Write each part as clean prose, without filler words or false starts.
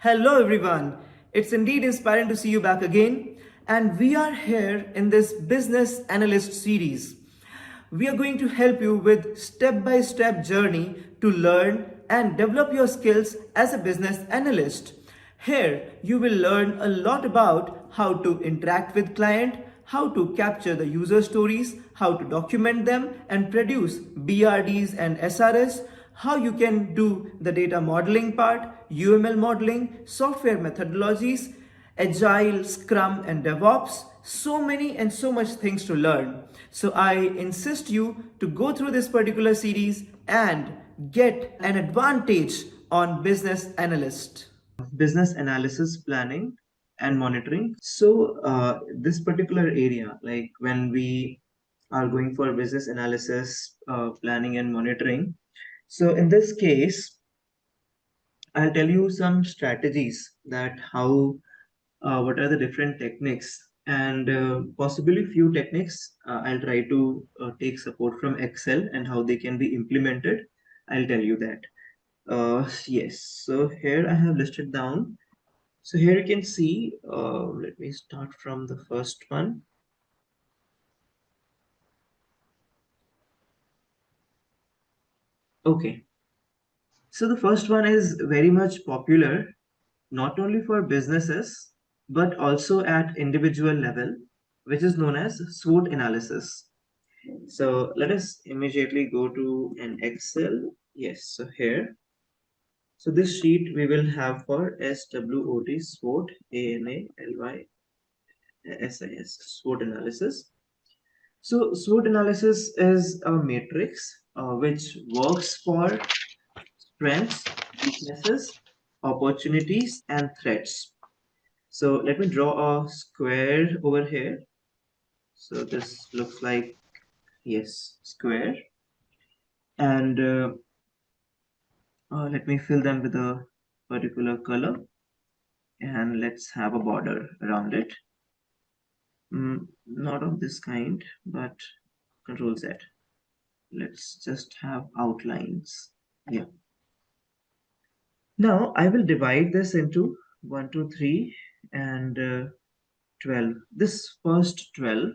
Hello everyone, it's indeed inspiring to see you back again, and we are here in this business analyst series. We are going to help you with step-by-step journey to learn and develop your skills as a business analyst. Here you will learn a lot about how to interact with client, how to capture the user stories, how to document them and produce BRDs and SRS, how you can do the data modeling part, UML modeling, software methodologies, Agile, Scrum and DevOps, so many and so much things to learn. So I insist you to go through this particular series and get an advantage on business analyst. Business analysis, planning and monitoring. So this particular area, like when we are going for business analysis, planning and monitoring. So in this case, I'll tell you some strategies that how, what are the different techniques and possibly few techniques. I'll try to take support from Excel and how they can be implemented. I'll tell you that. Yes, so here I have listed down. So here you can see, let me start from the first one. Okay, so the first one is very much popular, not only for businesses, but also at individual level, which is known as SWOT analysis. So let us immediately go to an Excel. Yes, so here. So this sheet we will have for SWOT, SWOT, ANALYSIS, SWOT analysis. So SWOT analysis is a matrix which works for strengths, weaknesses, opportunities, and threats. So let me draw a square over here. So this looks like, yes, square. And let me fill them with a particular color. And let's have a border around it. Not of this kind, but Control Z. Let's just have outlines. Yeah. Now I will divide this into 1, 2, 3 and 12. This first 12,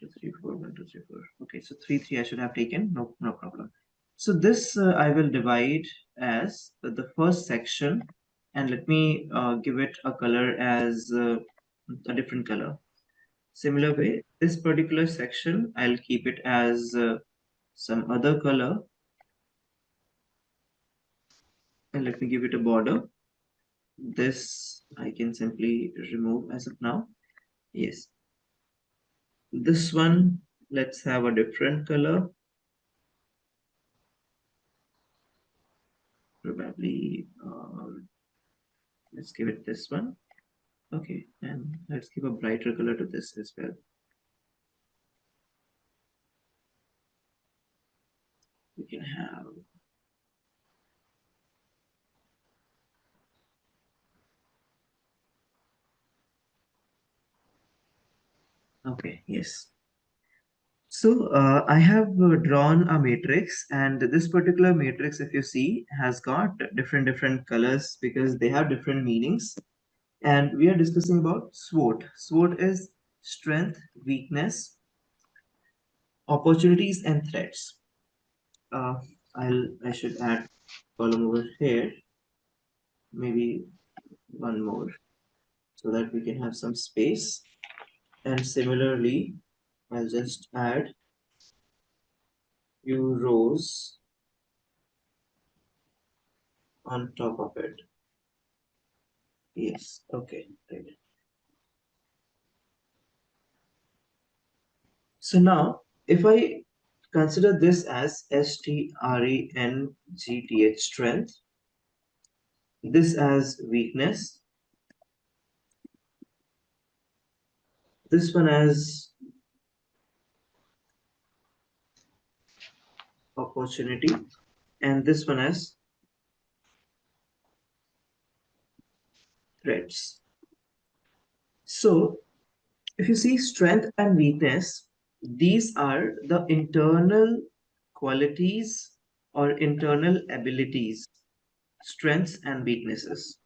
2, 3, 4, 1, 2, 3, 4. Okay, so 3, 3 I should have taken. No problem. So this I will divide as the first section, and let me give it a color as a different color. Similar way, this particular section, I'll keep it as some other color. And let me give it a border. This I can simply remove as of now. Yes. This one, let's have a different color. Probably, let's give it this one. Okay, and let's give a brighter color to this as well. We can have okay, yes. So I have drawn a matrix, and this particular matrix, if you see, has got different colors because they have different meanings. And we are discussing about SWOT. SWOT is strength, weakness, opportunities, and threats. I should add column over here, maybe one more, so that we can have some space. And similarly, I'll just add few rows on top of it. Yes, okay, right. So now, if I consider this as strength, strength, this as weakness, this one as opportunity, and this one as threats. So if you see strength and weakness, these are the internal qualities or internal abilities strengths and weaknesses.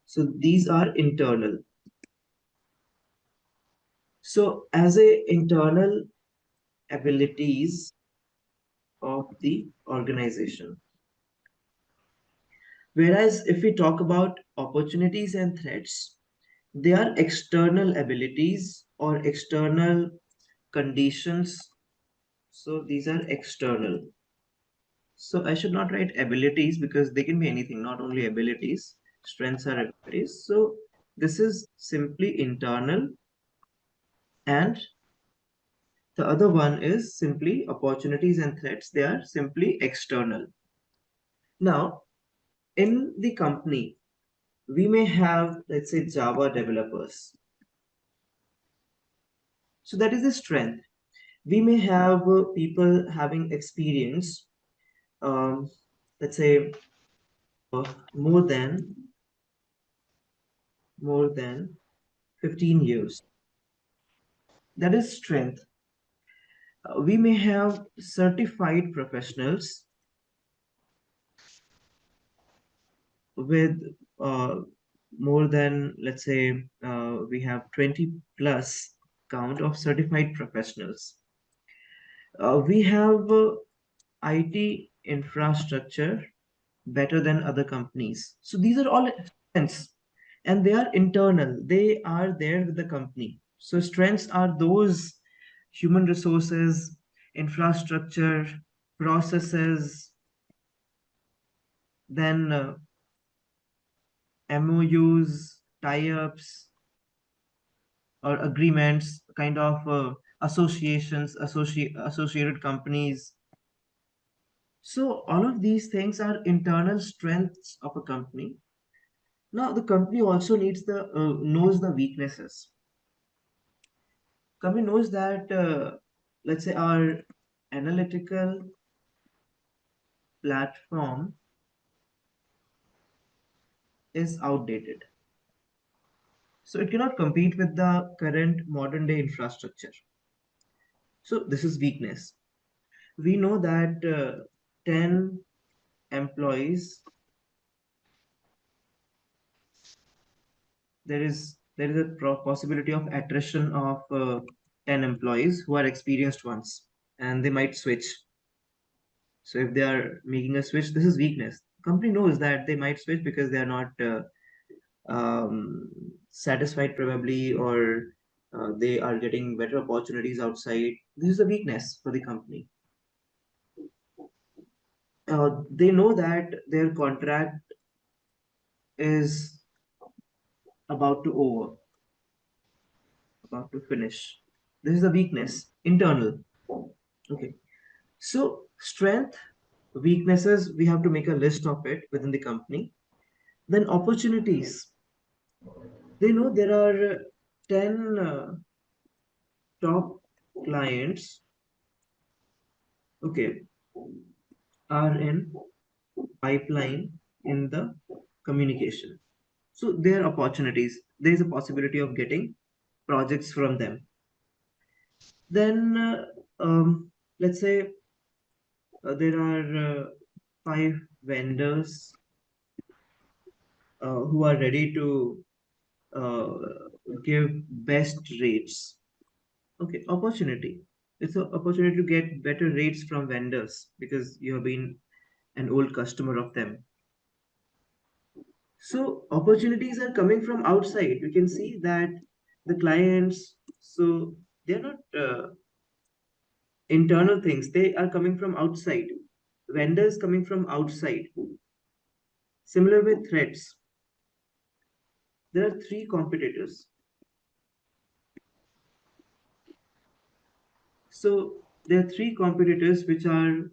So these are internal. So as a internal abilities of the organization. Whereas if we talk about opportunities and threats, they are external abilities or external conditions. So these are external. So I should not write abilities because they can be anything, not only abilities. Strengths are abilities. So this is simply internal, and the other one is simply opportunities and threats. They are simply external. Now, in the company, we may have, let's say, Java developers. So that is the strength. We may have people having experience, um, let's say, more than 15 years. That is strength. We may have certified professionals with more than, let's say, we have 20 plus count of certified professionals. We have IT infrastructure better than other companies. So these are all strengths, and they are internal. They are there with the company. So strengths are those human resources, infrastructure, processes, then MOUs, tie-ups, or agreements, kind of associations, associated companies. So all of these things are internal strengths of a company. Now the company also needs the knows the weaknesses. Company knows that let's say our analytical platform is outdated. So it cannot compete with the current modern day infrastructure. So this is weakness. We know that 10 employees, there is a possibility of attrition of 10 employees who are experienced ones, and they might switch. So if they are making a switch, this is weakness. Company knows that they might switch because they are not satisfied probably, or they are getting better opportunities outside. This is a weakness for the company. They know that their contract is about to over, about to finish. This is a weakness, internal. Okay. So strength, weaknesses, we have to make a list of it within the company. Then opportunities. They know there are 10 top clients, okay, are in pipeline in the communication. So there are opportunities. There is a possibility of getting projects from them. Then let's say there are 5 vendors who are ready to uh, give best rates. Okay, opportunity. It's an opportunity to get better rates from vendors because you have been an old customer of them. So opportunities are coming from outside. You can see that the clients, so they're not internal things. They are coming from outside. Vendors coming from outside. Similar with threats. There are 3 competitors. So there are 3 competitors which are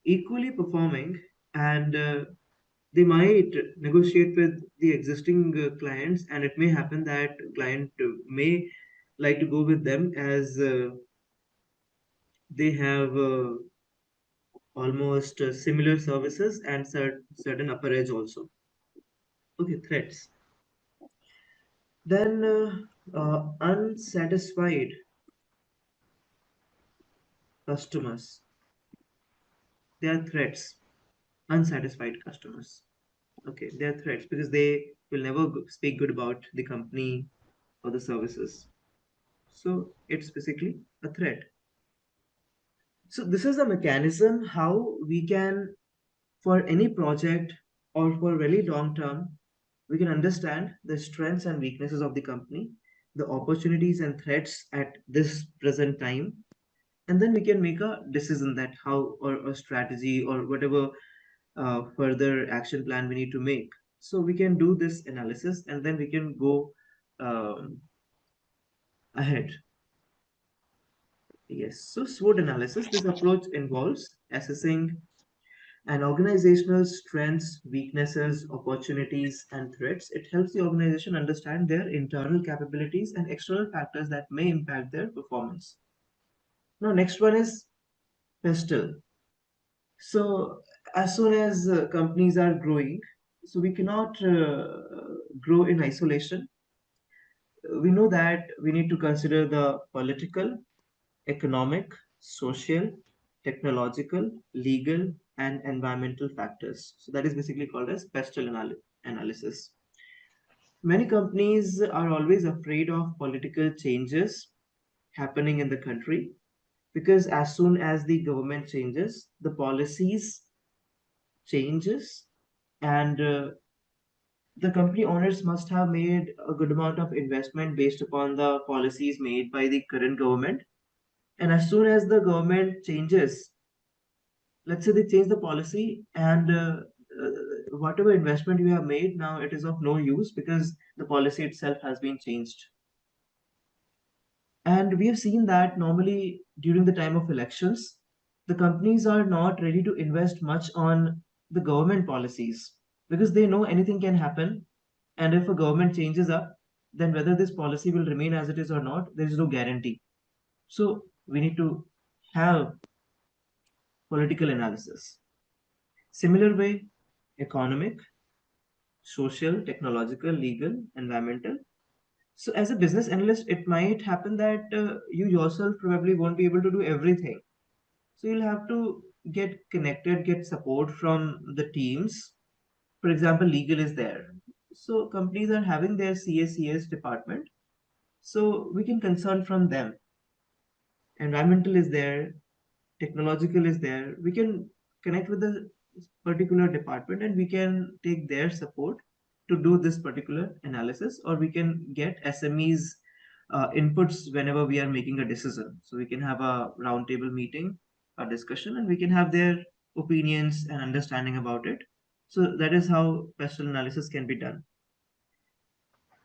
equally performing, and they might negotiate with the existing clients, and it may happen that client may like to go with them as they have almost similar services and certain upper edge also. Okay, threats. Then unsatisfied customers. They are threats. Unsatisfied customers. Okay, they are threats because they will never speak good about the company or the services. So it's basically a threat. So this is the mechanism how we can, for any project or for really long term, we can understand the strengths and weaknesses of the company, the opportunities and threats at this present time, and then we can make a decision that how, or a strategy or whatever further action plan we need to make. So we can do this analysis and then we can go ahead. Yes, so SWOT analysis, this approach involves assessing an organizational strengths, weaknesses, opportunities, and threats. It helps the organization understand their internal capabilities and external factors that may impact their performance. Now, next one is PESTLE. So, as soon as companies are growing, so we cannot grow in isolation. We know that we need to consider the political, economic, social, technological, legal, and environmental factors. So that is basically called as analysis. Many companies are always afraid of political changes happening in the country because as soon as the government changes, the policies changes, and the company owners must have made a good amount of investment based upon the policies made by the current government. And as soon as the government changes, let's say they change the policy, and whatever investment you have made now, it is of no use because the policy itself has been changed. And we have seen that normally during the time of elections, the companies are not ready to invest much on the government policies because they know anything can happen. And if a government changes up, then whether this policy will remain as it is or not, there is no guarantee. So we need to have political analysis. Similar way, economic, social, technological, legal, environmental. So as a business analyst, it might happen that you yourself probably won't be able to do everything. So you'll have to get connected, get support from the teams. For example, legal is there. So companies are having their CACS department. So we can consult from them. Environmental is there, technological is there. We can connect with the particular department and we can take their support to do this particular analysis, or we can get SMEs inputs whenever we are making a decision. So we can have a roundtable meeting, a discussion, and we can have their opinions and understanding about it. So that is how pestle analysis can be done.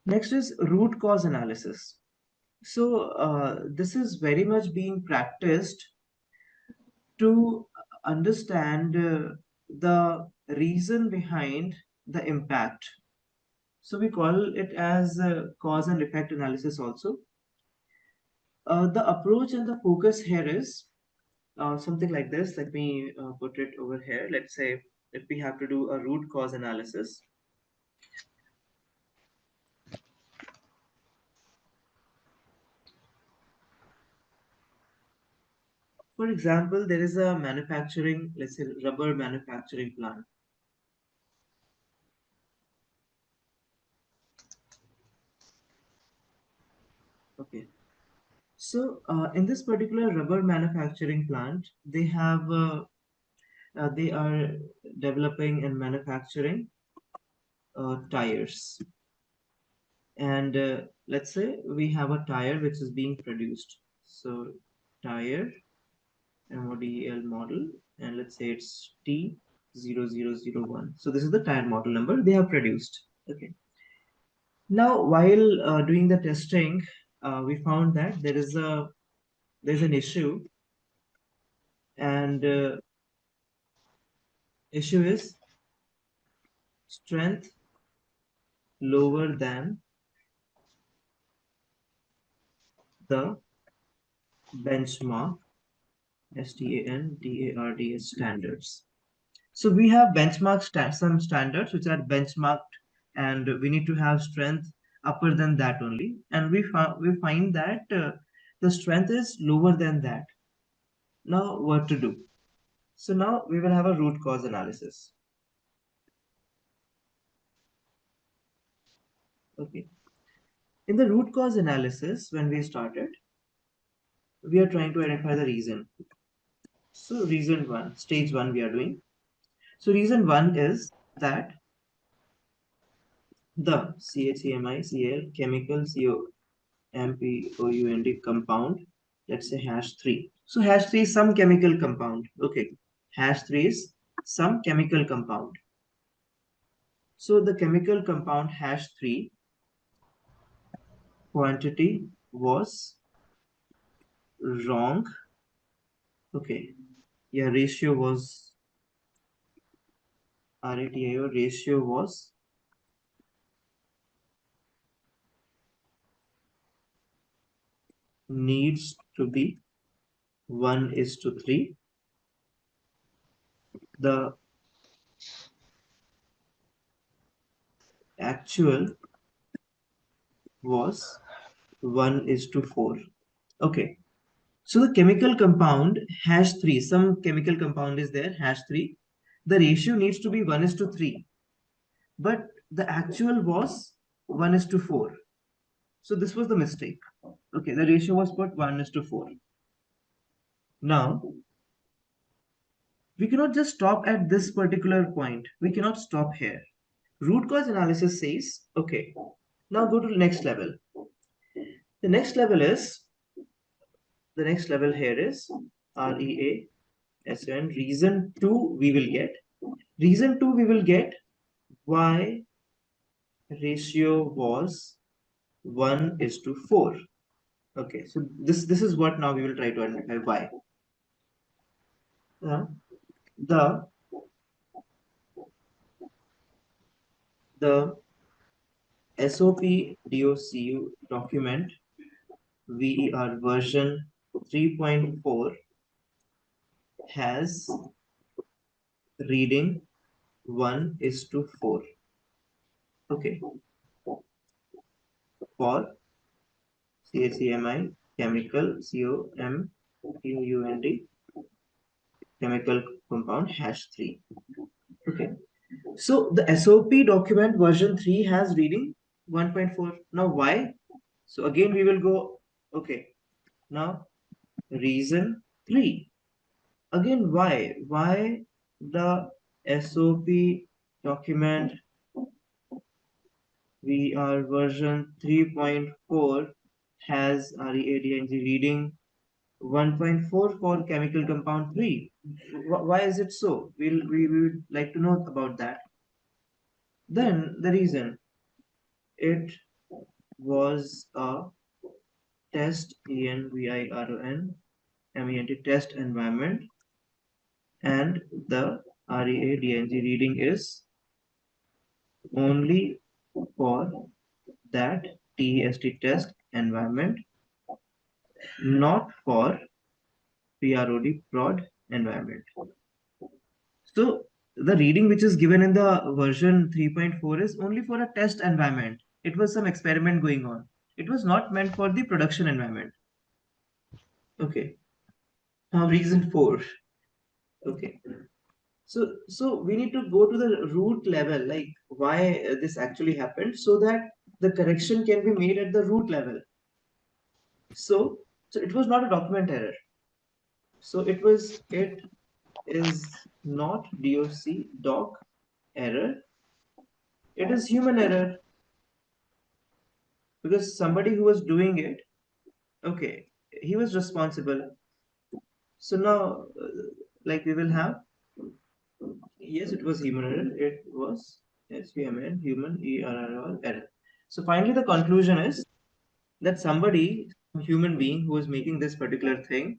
Next is root cause analysis. So this is very much being practiced to understand the reason behind the impact. So we call it as cause and effect analysis also. The approach and the focus here is something like this. Let me put it over here. Let's say if we have to do a root cause analysis. For example, there is a manufacturing, let's say rubber manufacturing plant. Okay. So in this particular rubber manufacturing plant, they are developing and manufacturing tires. And let's say we have a tire which is being produced. So tire model model, and let's say it's T0001. So this is the tire model number they have produced. Okay. Now, while doing the testing, we found that there's an issue, and issue is strength lower than the benchmark standards standards. So we have some standards which are benchmarked, and we need to have strength upper than that only. And we find that the strength is lower than that. Now what to do? So now we will have a root cause analysis. Okay. In the root cause analysis, when we started, we are trying to identify the reason. So reason one, stage one we are doing. So reason one is that the CHAMI chemical COMPOUND compound, let's say hash 3. So hash 3 is some chemical compound. Okay. Hash 3 is some chemical compound. So the chemical compound hash 3 quantity was wrong. Okay. Yeah, ratio was RATIO ratio was needs to be 1:3. The actual was 1:4. Okay. So the chemical compound hash 3, some chemical compound is there, hash 3. The ratio needs to be 1:3. But the actual was 1:4. So this was the mistake. Okay, the ratio was put 1:4. Now, we cannot just stop at this particular point. We cannot stop here. Root cause analysis says, okay, now go to the next level. The next level is, the next level here is REASN. Reason 2 we will get. Reason 2 we will get why ratio was 1:4. Okay, so this is what now we will try to identify why. Uh, the the SOP DOCU document VER version 3.4 has reading 1:4. Okay, for CHAMI chemical COMPOUND chemical compound hash 3. Okay, so the SOP document version 3 has reading 1.4. Now why? So again we will go, okay, now reason 3. Again why? Why the SOP document VR version 3.4 has READNG reading 1.4 for chemical compound 3. Why is it so? We would like to know about that. Then the reason, it was a test environment test environment, and the READNG reading is only for that test environment, not for prod environment. So the reading which is given in the version 3.4 is only for a test environment. It was some experiment going on. It was not meant for the production environment. Okay. Now reason 4. Okay. So we need to go to the root level, like why this actually happened, so that the correction can be made at the root level. So it was not a document error. So it is not doc error. It is human error, because somebody who was doing it, okay, he was responsible. So now, like we will have, yes, it was human error. It was SVMN, human ERR error. So finally, the conclusion is that somebody, human being who was making this particular thing,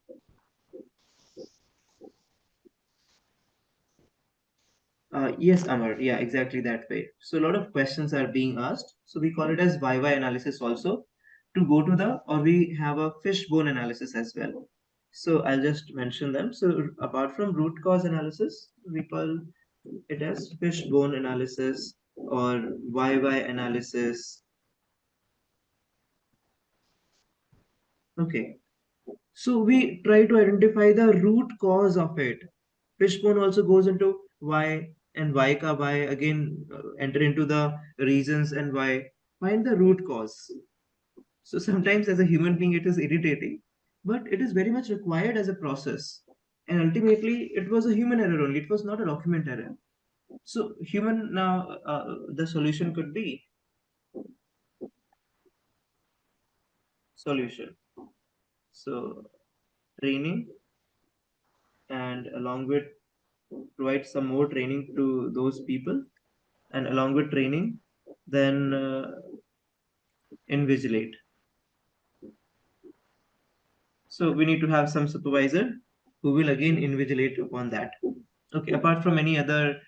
yes, Amar, yeah, exactly that way. So a lot of questions are being asked. So we call it as YY analysis also, to go to the, or we have a fishbone analysis as well. So I'll just mention them. So apart from root cause analysis, we call it as fishbone analysis or YY analysis. Okay. So we try to identify the root cause of it. Fishbone also goes into why, and why ka why again enter into the reasons and why. find the root cause. So sometimes as a human being, it is irritating, but it is very much required as a process. And ultimately, it was a human error only. It was not a document error. So human now, the solution could be solution. So training, and along with provide some more training to those people, and along with training, then invigilate. So we need to have some supervisor who will again invigilate upon that. Okay, apart from any other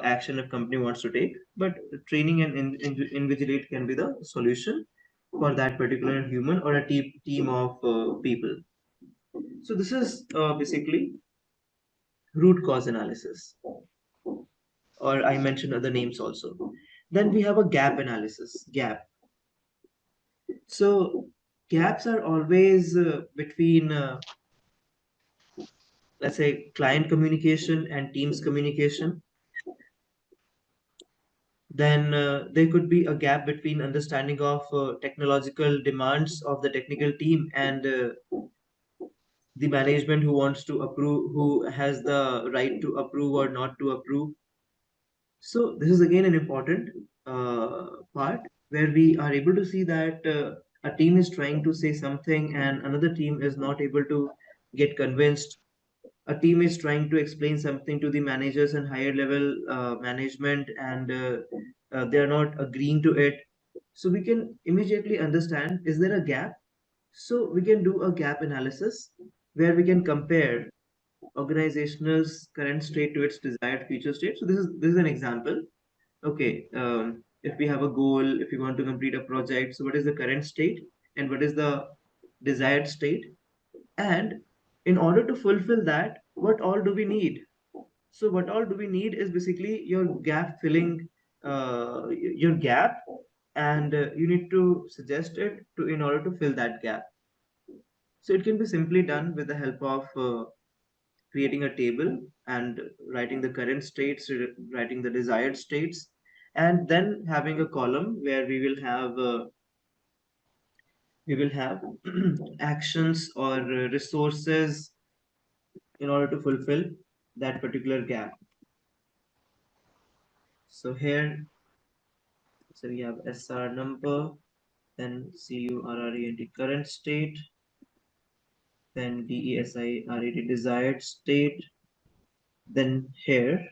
action a company wants to take, but training and invigilate can be the solution for that particular human or a team of people. So this is basically root cause analysis, or I mentioned other names also. Then we have a gap analysis. Gap. So gaps are always between let's say client communication and teams communication. Then there could be a gap between understanding of technological demands of the technical team and the management who wants to approve, who has the right to approve or not to approve. So this is again an important part where we are able to see that a team is trying to say something and another team is not able to get convinced. A team is trying to explain something to the managers and higher level management, and they are not agreeing to it. So we can immediately understand, is there a gap? So we can do a gap analysis where we can compare organizational's current state to its desired future state. So this is an example. Okay, if we have a goal, if we want to complete a project, so what is the current state and what is the desired state? And in order to fulfill that, what all do we need? So what all do we need is basically your gap filling, your gap, and you need to suggest it to in order to fill that gap. So it can be simply done with the help of creating a table and writing the current states, writing the desired states, and then having a column where we will have actions or resources in order to fulfill that particular gap. So here, so we have SR number, then CURRENT current state, then DESIRED desired state, then here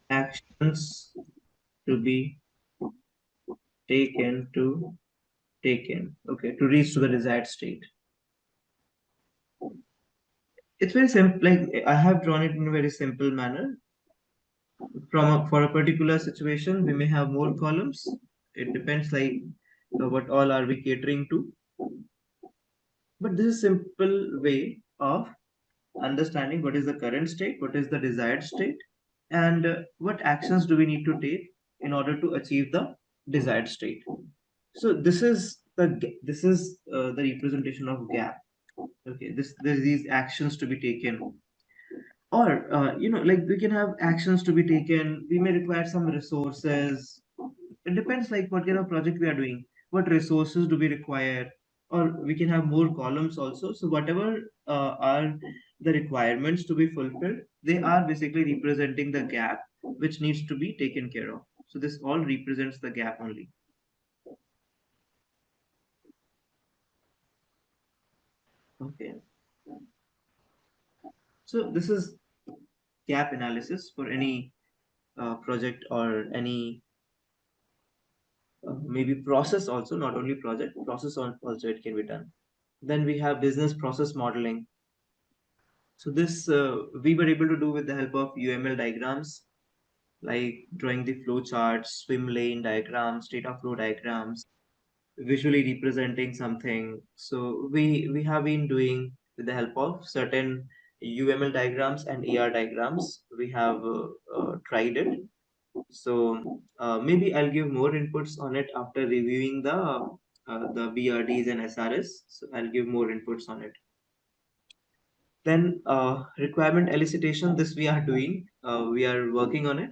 actions to be taken, okay, to reach to the desired state. It's very simple, like I have drawn it in a very simple manner. For a particular situation, we may have more columns. It depends, like what all are we catering to. But this is simple way of understanding what is the current state, what is the desired state, and what actions do we need to take in order to achieve the desired state. So this is the representation of gap. Okay, this there's these actions to be taken, or like we can have actions to be taken. We may require some resources. It depends, like what kind of project we are doing, what resources do we require, or we can have more columns also. So whatever are the requirements to be fulfilled, they are basically representing the gap which needs to be taken care of. So this all represents the gap only. Okay, so this is gap analysis for any project or any maybe process also, not only project, process also it can be done. Then we have business process modeling. So this we were able to do with the help of UML diagrams, like drawing the flow charts, swim lane diagrams, data flow diagrams, visually representing something. So we have been doing with the help of certain UML diagrams and AR diagrams. We have tried it. So maybe I'll give more inputs on it after reviewing the BRDs and SRS. So I'll give more inputs on it. Then requirement elicitation, this we are doing. We are working on it.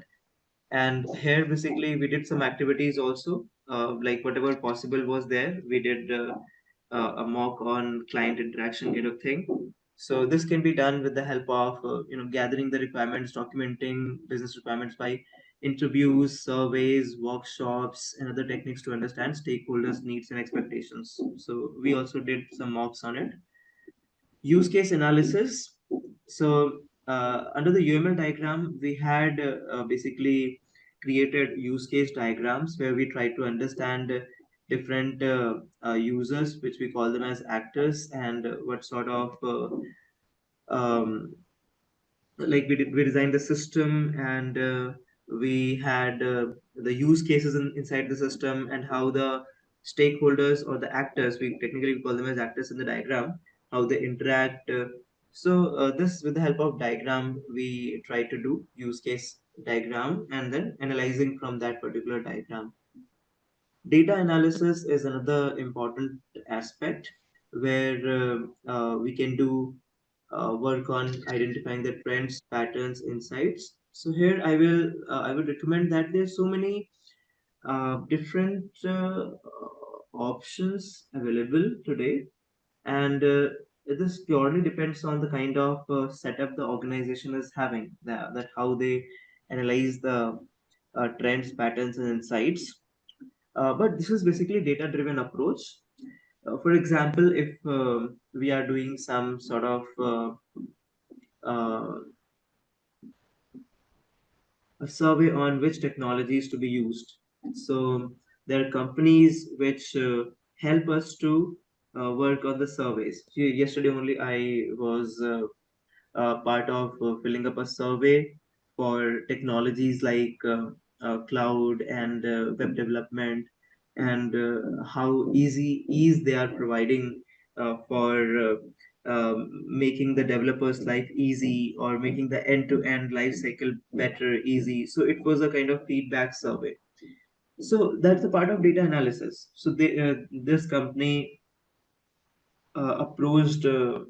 And here basically we did some activities also, like whatever possible was there. We did a mock on client interaction kind of thing. So this can be done with the help of gathering the requirements, documenting business requirements by interviews, surveys, workshops, and other techniques to understand stakeholders' needs and expectations. So we also did some mocks on it. Use case analysis. So under the UML diagram, we had basically created use case diagrams where we try to understand different users, which we call them as actors, and what sort of um, we designed the system, and we had the use cases inside the system, and how the stakeholders or the actors, we technically call them as actors in the diagram, how they interact. So this, with the help of diagram, we try to do use case diagram and then analyzing from that particular diagram. Data analysis is another important aspect where we can do work on identifying the trends, patterns, insights. So here I will recommend that there's so many different options available today, and this purely depends on the kind of setup the organization is having, that how they analyze the trends, patterns, and insights. But this is basically data-driven approach. For example, if we are doing some sort of uh, a survey on which technologies to be used. So there are companies which help us to work on the surveys. Yesterday only I was part of filling up a survey for technologies like cloud and web development, and how ease they are providing for making the developers life easy, or making the end-to-end life cycle better, easy. So it was a kind of feedback survey. So that's a part of data analysis. So this company approached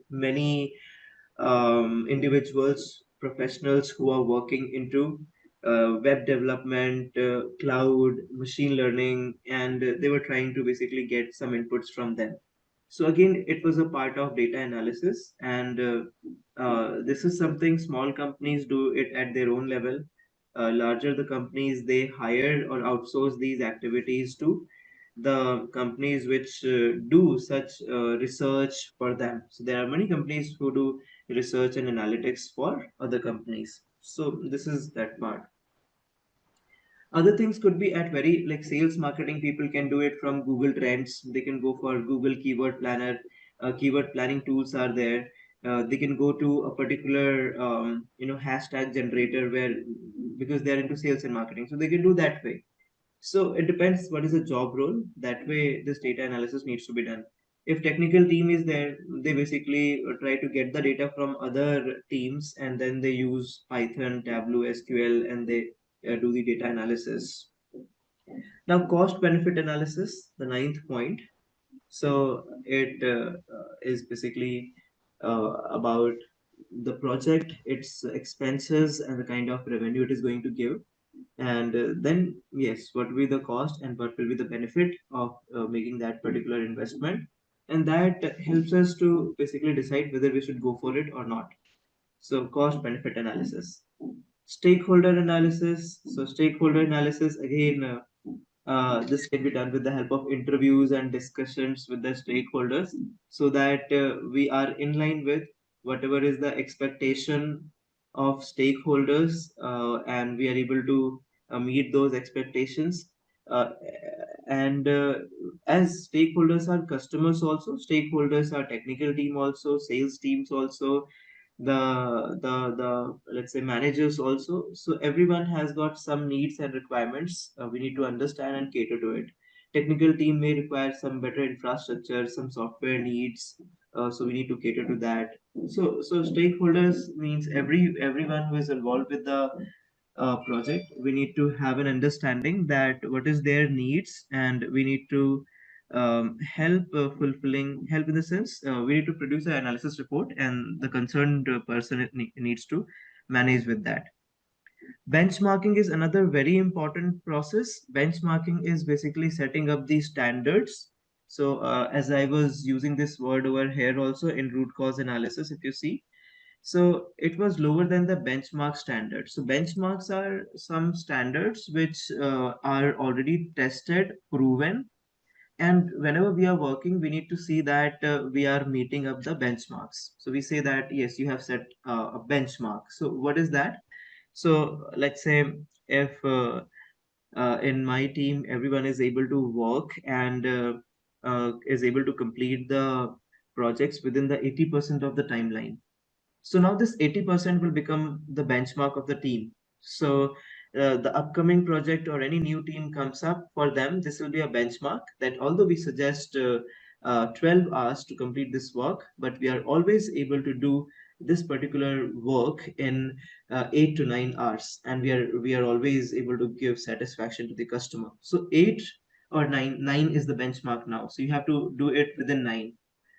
many individuals, professionals who are working into web development, cloud, machine learning, and they were trying to basically get some inputs from them. So again, it was a part of data analysis, and this is something small companies do it at their own level. Larger the companies, they hire or outsource these activities to the companies which do such research for them. So there are many companies who do research and analytics for other companies. So this is that part. Other things could be at very, like sales marketing, people can do it from Google Trends. They can go for Google Keyword Planner. Keyword planning tools are there. They can go to a particular hashtag generator, where, because they're into sales and marketing, so they can do that way. So it depends what is the job role. That way, this data analysis needs to be done. If technical team is there, they basically try to get the data from other teams, and then they use Python, Tableau, SQL, and they do the data analysis. Now, cost benefit analysis, the ninth point. So it is basically about the project, its expenses, and the kind of revenue it is going to give. And then, yes, what will be the cost and what will be the benefit of making that particular investment. And that helps us to basically decide whether we should go for it or not. So, cost benefit analysis. Stakeholder analysis. So, stakeholder analysis, again, this can be done with the help of interviews and discussions with the stakeholders, so that we are in line with whatever is the expectation of stakeholders, and we are able to meet those expectations. Uh, and as stakeholders are customers also, stakeholders are technical team also, sales teams also, the let's say managers also. So everyone has got some needs and requirements. We need to understand and cater to it. Technical team may require some better infrastructure, some software needs, so we need to cater to that. So stakeholders means everyone who is involved with the project. We need to have an understanding that what is their needs, and we need to help in the sense we need to produce an analysis report, and the concerned person needs to manage with that. Benchmarking is another very important process. Benchmarking is basically setting up the standards. So, as I was using this word over here also in root cause analysis, if you see, so it was lower than the benchmark standards. So, benchmarks are some standards which are already tested, proven, and whenever we are working, we need to see that we are meeting up the benchmarks. So, we say that yes, you have set a benchmark. So, what is that? So let's say if in my team everyone is able to work and is able to complete the projects within the 80% of the timeline, so now this 80% will become the benchmark of the team. So the upcoming project or any new team comes up for them, this will be a benchmark that although we suggest 12 hours to complete this work, but we are always able to do this particular work in 8 to 9 hours, and we are always able to give satisfaction to the customer. So 8 or 9 is the benchmark now. So you have to do it within 9.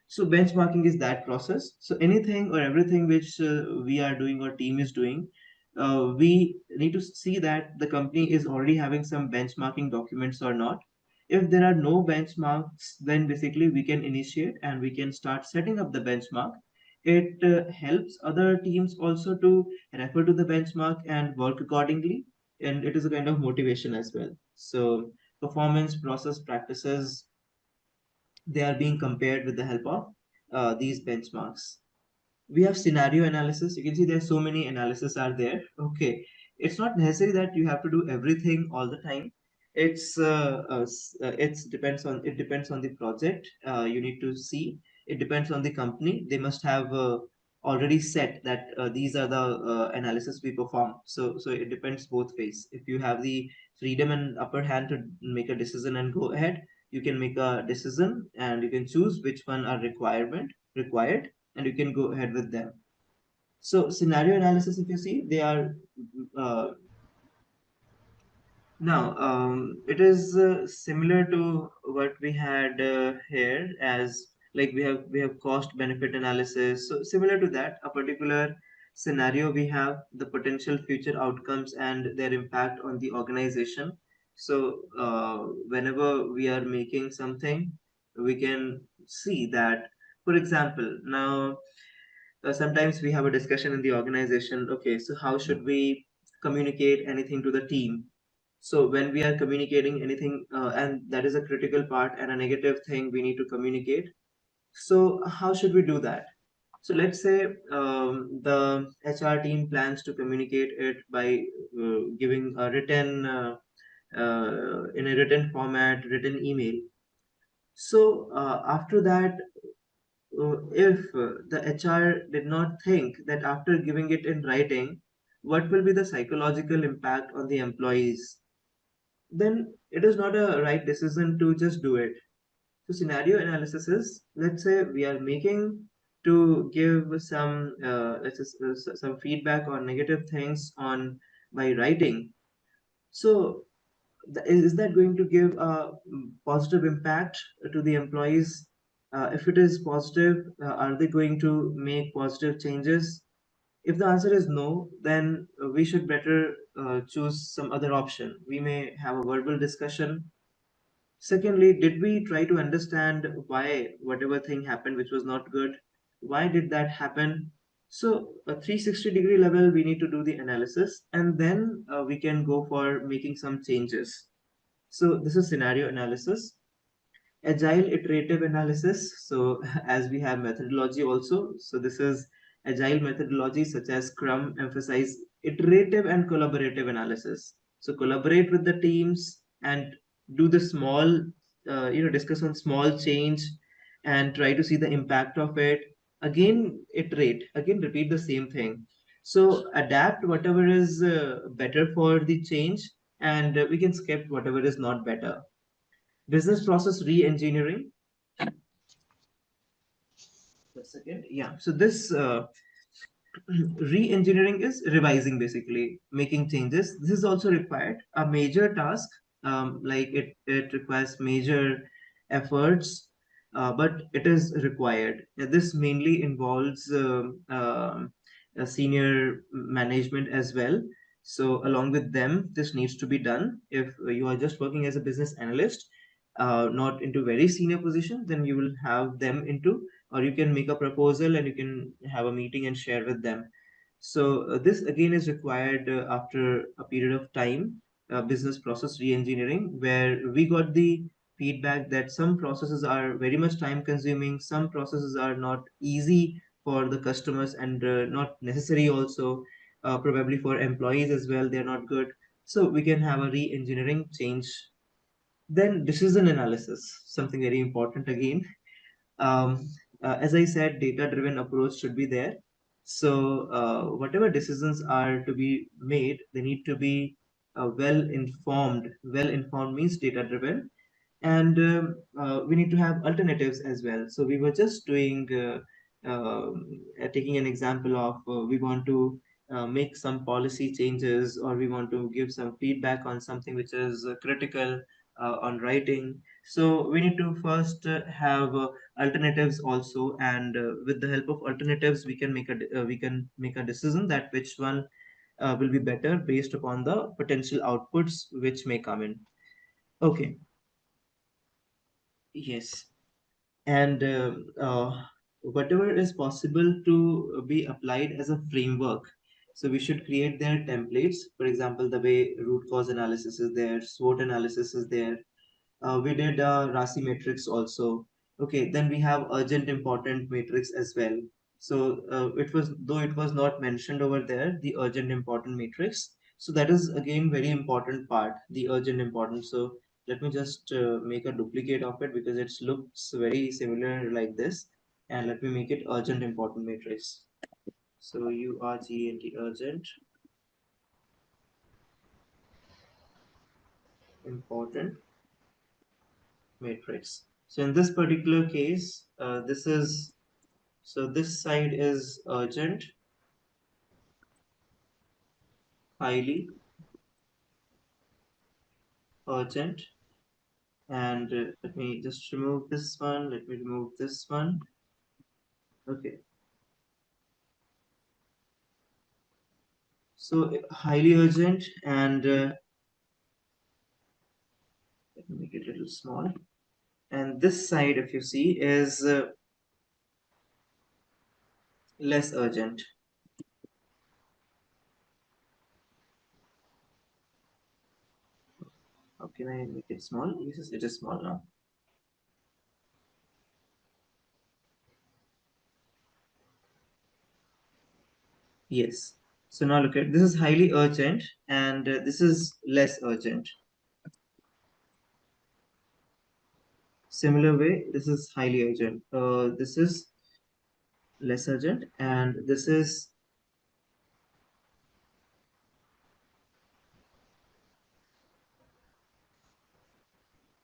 So benchmarking is that process. So anything or everything which we are doing or team is doing, we need to see that the company is already having some benchmarking documents or not. If there are no benchmarks, then basically we can initiate and we can start setting up the benchmark. It helps other teams also to refer to the benchmark and work accordingly. And it is a kind of motivation as well. So performance, process, practices, they are being compared with the help of these benchmarks. We have scenario analysis. You can see there's so many analysis are there. Okay, it's not necessary that you have to do everything all the time. It depends on the project. You need to see. It depends on the company. They must have already set that these are the analysis we perform. So it depends both ways. If you have the freedom and upper hand to make a decision and go ahead, you can make a decision and you can choose which one are required, and you can go ahead with them. So scenario analysis, if you see, they are uh, now, it is similar to what we had here, as like we have cost benefit analysis. So similar to that, a particular scenario, we have the potential future outcomes and their impact on the organization. So whenever we are making something, we can see that, for example, now sometimes we have a discussion in the organization. Okay, so how should we communicate anything to the team? So when we are communicating anything, and that is a critical part and a negative thing we need to communicate. So how should we do that? So let's say the HR team plans to communicate it by giving a written in a written format, written email. So after that, if the HR did not think that after giving it in writing, what will be the psychological impact on the employees, then it is not a right decision to just do it. So scenario analysis is, let's say we are making to give some some feedback or negative things on by writing. So is that going to give a positive impact to the employees? If it is positive, are they going to make positive changes? If the answer is no, then we should better choose some other option. We may have a verbal discussion. Secondly, did we try to understand why whatever thing happened which was not good? Why did that happen? So, a 360-degree level, we need to do the analysis, and then we can go for making some changes. So, this is scenario analysis. Agile iterative analysis. So as we have methodology also, so this is agile methodology such as Scrum emphasize iterative and collaborative analysis. So collaborate with the teams and do the small discuss on small change and try to see the impact of it. Again iterate, again repeat the same thing. So adapt whatever is better for the change, and we can skip whatever is not better. Business process re-engineering. A second. Yeah. So this re-engineering is revising, basically making changes. This is also required a major task. Like it requires major. efforts, but it is required. This mainly involves senior management as well. So along with them, this needs to be done. If you are just working as a business analyst, not into very senior position, then you will have them into, or you can make a proposal and you can have a meeting and share with them. So this again is required after a period of time, business process re-engineering, where we got the feedback that some processes are very much time consuming, some processes are not easy for the customers and not necessary also, probably for employees as well, they're not good. So we can have a re-engineering change. Then decision analysis, something very important again. um, as I said, data-driven approach should be there. So whatever decisions are to be made, they need to be well informed. Well informed means data-driven, and we need to have alternatives as well. So we were just doing taking an example of we want to make some policy changes, or we want to give some feedback on something which is critical on writing. So we need to first have alternatives also, and with the help of alternatives we can make a decision that which one will be better based upon the potential outputs which may come in. Okay. Yes. And whatever is possible to be applied as a framework. So we should create their templates. For example, the way root cause analysis is there, SWOT analysis is there. We did Rasi matrix also. Okay, then we have urgent important matrix as well. So it was, though it was not mentioned over there, the urgent important matrix. So that is again very important part, the urgent important. So let me just make a duplicate of it because it looks very similar like this. And let me make it urgent important matrix. So URGNT urgent important matrix. So in this particular case, this is, so this side is urgent, highly urgent, and let me just remove this one. Let me remove this one. Okay, so highly urgent, and let me make it a little small. And this side, if you see, is less urgent. How can I make it small? Yes, it is small now. Yes. So now look at this is highly urgent, and this is less urgent. Similar way, this is highly urgent. This is less urgent, and this is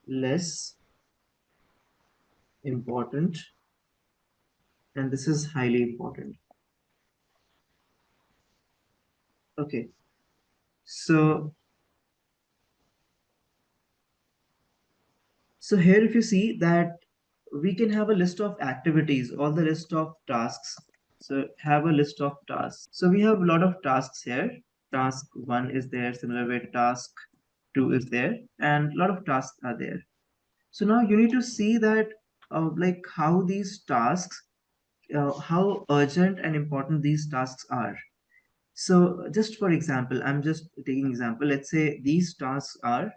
less important, and this is highly important. Okay, so here if you see that we can have a list of activities, all the list of tasks. So have a list of tasks. So we have a lot of tasks here. Task one is there, similar way task two is there, and a lot of tasks are there. So now you need to see that like how these tasks, how urgent and important these tasks are. So just for example, I'm just taking example. Let's say these tasks are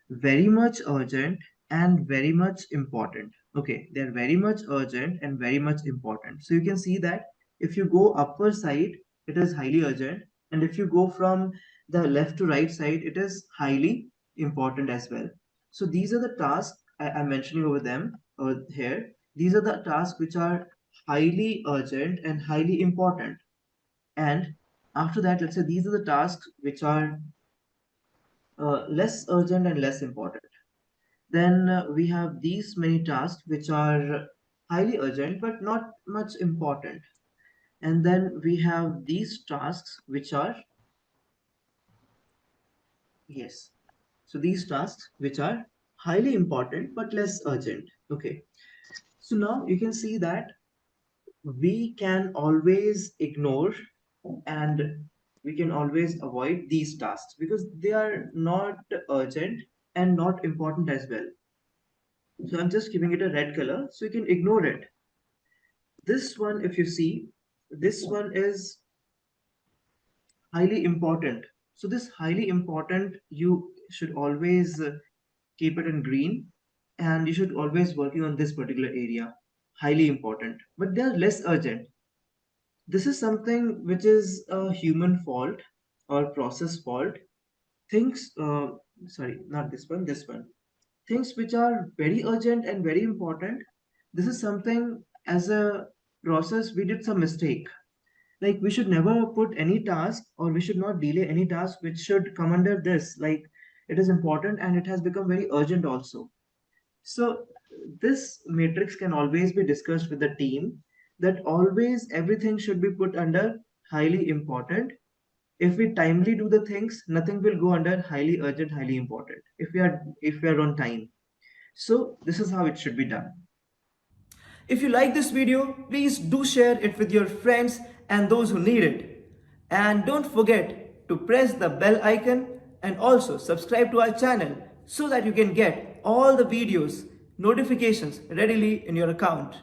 very much urgent and very much important. Okay, they're very much urgent and very much important. So you can see that if you go upper side, it is highly urgent, and if you go from the left to right side, it is highly important as well. So these are the tasks I'm mentioning over them over here. These are the tasks which are highly urgent and highly important. And after that, let's say these are the tasks which are less urgent and less important. Then we have these many tasks which are highly urgent but not much important. And then we have these tasks which are, yes, so these tasks which are highly important but less urgent. Okay, so now you can see that we can always ignore and we can always avoid these tasks because they are not urgent and not important as well. So I'm just giving it a red color so you can ignore it. This one, if you see, this one is highly important. So this highly important, you should always keep it in green and you should always working on this particular area. Highly important, but they are less urgent. This is something which is a human fault or process fault. Things, sorry, not this one. Things which are very urgent and very important. This is something as a process we did some mistake. Like we should never put any task or we should not delay any task which should come under this. Like it is important and it has become very urgent also. So this matrix can always be discussed with the team that always everything should be put under highly important. If we timely do the things, nothing will go under highly urgent, highly important. If we are on time. So this is how it should be done. If you like this video, please do share it with your friends and those who need it. And don't forget to press the bell icon and also subscribe to our channel so that you can get all the videos notifications readily in your account.